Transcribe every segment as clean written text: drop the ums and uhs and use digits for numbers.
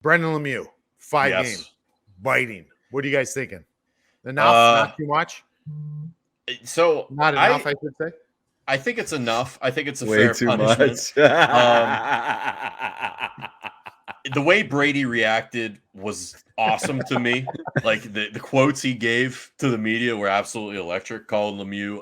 Brendan Lemieux, 5 games, biting. What are you guys thinking? Enough? Not too much? So not enough, I should say. I think it's enough. I think it's a Way fair too punishment. much. The way Brady reacted was awesome to me. Like the quotes he gave to the media were absolutely electric. Calling Lemieux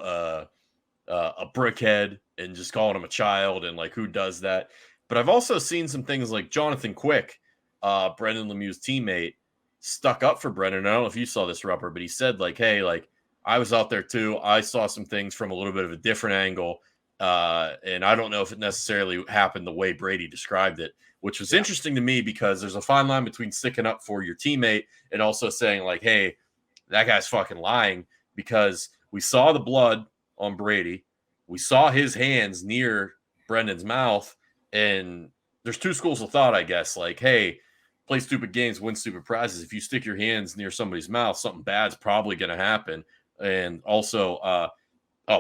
a brickhead and just calling him a child, and like, who does that? But I've also seen some things like Jonathan Quick, Brendan Lemieux's teammate, stuck up for Brendan. I don't know if you saw this, Rupper, but he said like, hey, like, I was out there too. I saw some things from a little bit of a different angle. And I don't know if it necessarily happened the way Brady described it, which was interesting to me because there's a fine line between sticking up for your teammate and also saying like, hey, that guy's fucking lying, because we saw the blood on Brady. We saw his hands near Brendan's mouth, and there's two schools of thought, I guess. Like, hey, play stupid games, win stupid prizes. If you stick your hands near somebody's mouth, something bad's probably going to happen. And also,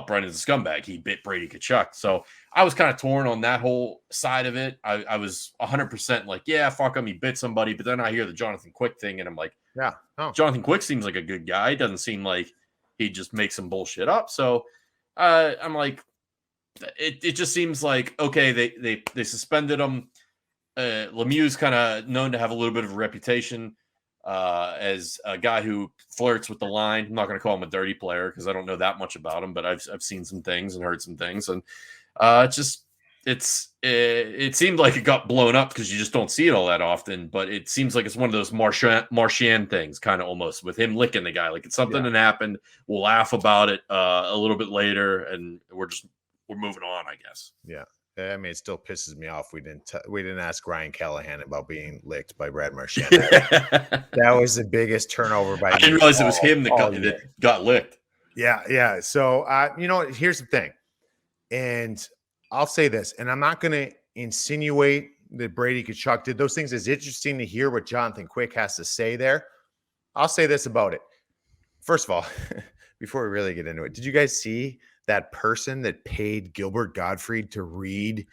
Brendan's a scumbag. He bit Brady Tkachuk. So I was kind of torn on that whole side of it. I was 100% like, yeah, fuck him. He bit somebody. But then I hear the Jonathan Quick thing, and I'm like, yeah, Jonathan Quick seems like a good guy. He doesn't seem like he just makes some bullshit up. So I'm like, it just seems like, okay, they suspended him. Lemieux's kind of known to have a little bit of a reputation as a guy who flirts with the line. I'm not going to call him a dirty player because I don't know that much about him, but I've seen some things and heard some things, and it seemed like it got blown up because you just don't see it all that often. But it seems like it's one of those Marchand things, kind of almost, with him licking the guy. Like, it's something that happened. We'll laugh about it a little bit later, and we're moving on, I guess. Yeah. I mean, it still pisses me off. We didn't ask Ryan Callahan about being licked by Brad Marchand. That was the biggest turnover by. I didn't realize it was him that got licked. Yeah. So, here's the thing, and I'll say this, and I'm not going to insinuate that Brady Tkachuk did those things. It's interesting to hear what Jonathan Quick has to say there. I'll say this about it. First of all, before we really get into it, did you guys see that person that paid Gilbert Gottfried to read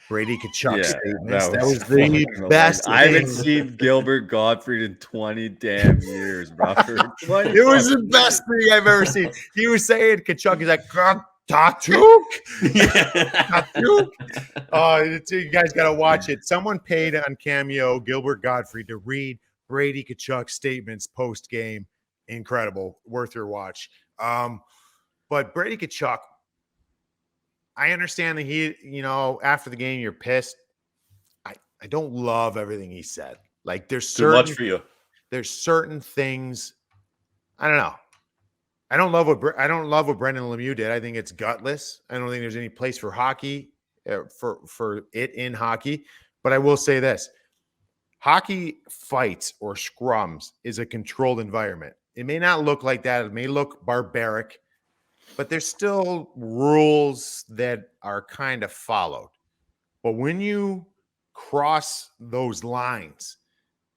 Brady Tkachuk's statements? That was the best. I haven't seen Gilbert Gottfried in 20 damn years, bro. It was the best thing I've ever seen. He was saying Tkachuk, he's like, Tkachuk. You guys got to watch it. Someone paid on Cameo Gilbert Gottfried to read Brady Tkachuk's statements post game. Incredible, worth your watch. But Brady Tkachuk, I understand that he, after the game, you're pissed. I don't love everything he said. Like, there's too much for you. There's certain things. I don't know. I don't love what Brendan Lemieux did. I think it's gutless. I don't think there's any place for hockey, for it in hockey. But I will say this: hockey fights or scrums is a controlled environment. It may not look like that. It may look barbaric, but there's still rules that are kind of followed. But when you cross those lines,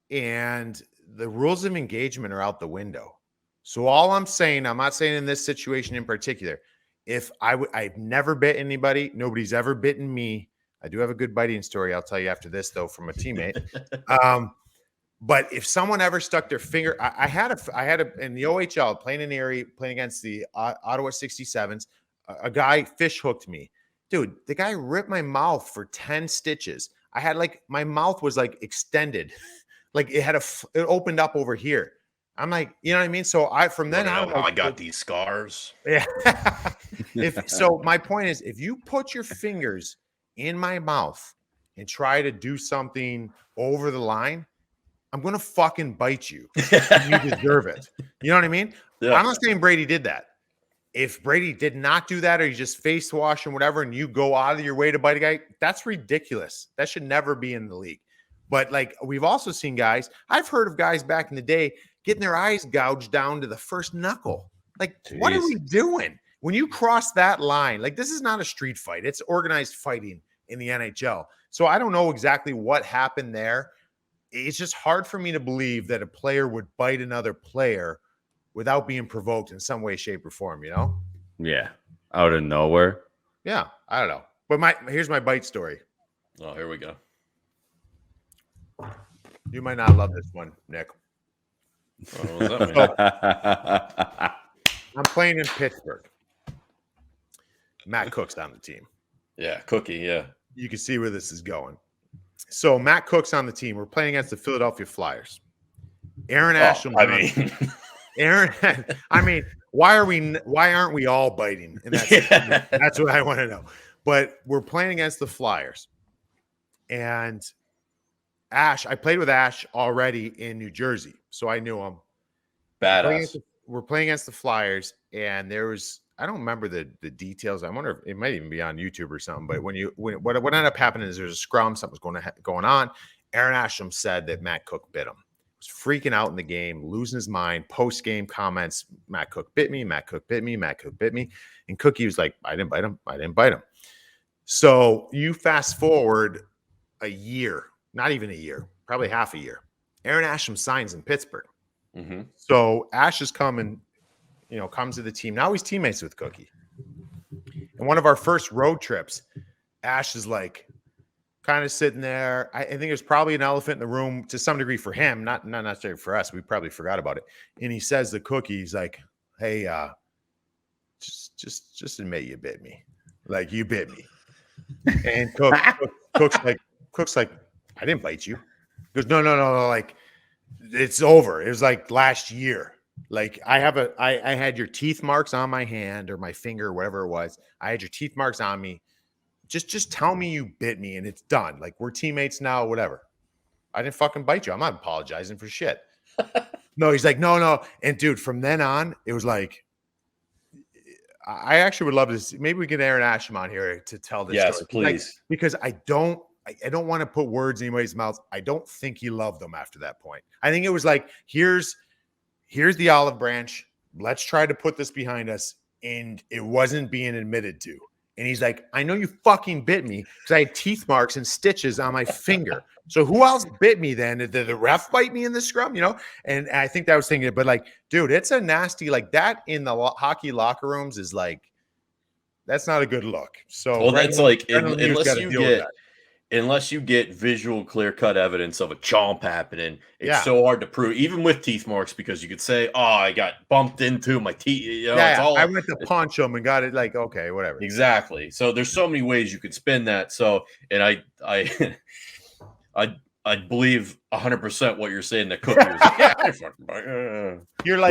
and the rules of engagement are out the window. So all I'm saying, I'm not saying in this situation in particular, if I've never bit anybody, nobody's ever bitten me. I do have a good biting story I'll tell you after this, though, from a teammate. But if someone ever stuck their finger, I had in the OHL playing in Erie, playing against the Ottawa 67s, a guy fish hooked me. Dude, the guy ripped my mouth for 10 stitches. I had my mouth was extended. Like it opened up over here. I'm like, you know what I mean? So from then on, I got these scars. Yeah. So my point is, if you put your fingers in my mouth and try to do something over the line, I'm going to fucking bite you. You deserve it. You know what I mean? Yeah. I'm not saying Brady did that. If Brady did not do that, or you just face wash and whatever, and you go out of your way to bite a guy, that's ridiculous. That should never be in the league. But we've also seen guys, I've heard of guys back in the day getting their eyes gouged down to the first knuckle. Jeez. What are we doing? When you cross that line, this is not a street fight. It's organized fighting in the NHL. So I don't know exactly what happened there. It's just hard for me to believe that a player would bite another player without being provoked in some way, shape, or form, Yeah. Out of nowhere. Yeah. I don't know. But here's my bite story. Oh, here we go. You might not love this one, Nick. What does that mean? I'm playing in Pittsburgh. Matt Cook's on the team. Yeah, Cookie. Yeah. You can see where this is going. So Matt Cook's on the team. We're playing against the Philadelphia Flyers. Aaron Asham. I mean, why aren't we all biting? And that's what I want to know. But we're playing against the Flyers. And Ash, I played with Ash already in New Jersey, so I knew him. Badass. We're playing against the Flyers, and there was, I don't remember the details. I wonder if it might even be on YouTube or something. But what ended up happening is there's a scrum, something was going on. Aaron Asham said that Matt Cook bit him. Was freaking out in the game, losing his mind. Post-game comments, Matt Cook bit me, Matt Cook bit me, Matt Cook bit me. And Cookie was like, I didn't bite him, I didn't bite him. So you fast forward a year, not even a year, probably half a year. Aaron Asham signs in Pittsburgh. Mm-hmm. So Ash is coming, comes to the team. Now he's teammates with Cookie. And one of our first road trips, Ash is like, kind of sitting there. I think there's probably an elephant in the room to some degree for him, not necessarily for us. We probably forgot about it. And he says to Cookie, he's like, "Hey, just admit you bit me. Like you bit me." And Cook's like, "I didn't bite you." He goes, No. Like it's over. It was like last year. Like I had your teeth marks on my hand or my finger, whatever it was. I had your teeth marks on me. Just tell me you bit me and it's done. Like we're teammates now, whatever. I didn't fucking bite you. I'm not apologizing for shit. No, he's like, no. And dude, from then on, it was like, I actually would love to see, maybe we get Aaron Asham on here to tell this Yes, story. please. Because I don't want to put words in anybody's mouth. I don't think he loved them after that point. I think it was like, here's the olive branch. Let's try to put this behind us. And it wasn't being admitted to. And he's like, I know you fucking bit me because I had teeth marks and stitches on my finger. So who else bit me then? Did the ref bite me in the scrum? And I think that was thinking, but like, dude, it's a nasty, like that in the hockey locker rooms is like, that's not a good look. So, well, that's like, unless unless you get visual clear-cut evidence of a chomp happening, it's so hard to prove, even with teeth marks, because you could say, oh, I got bumped into my teeth. I went to punch him and got it like, okay, whatever. Exactly. So there's so many ways you could spin that. So, and I believe 100% what you're saying, that Cookie was like, yeah, I fucking, you're like,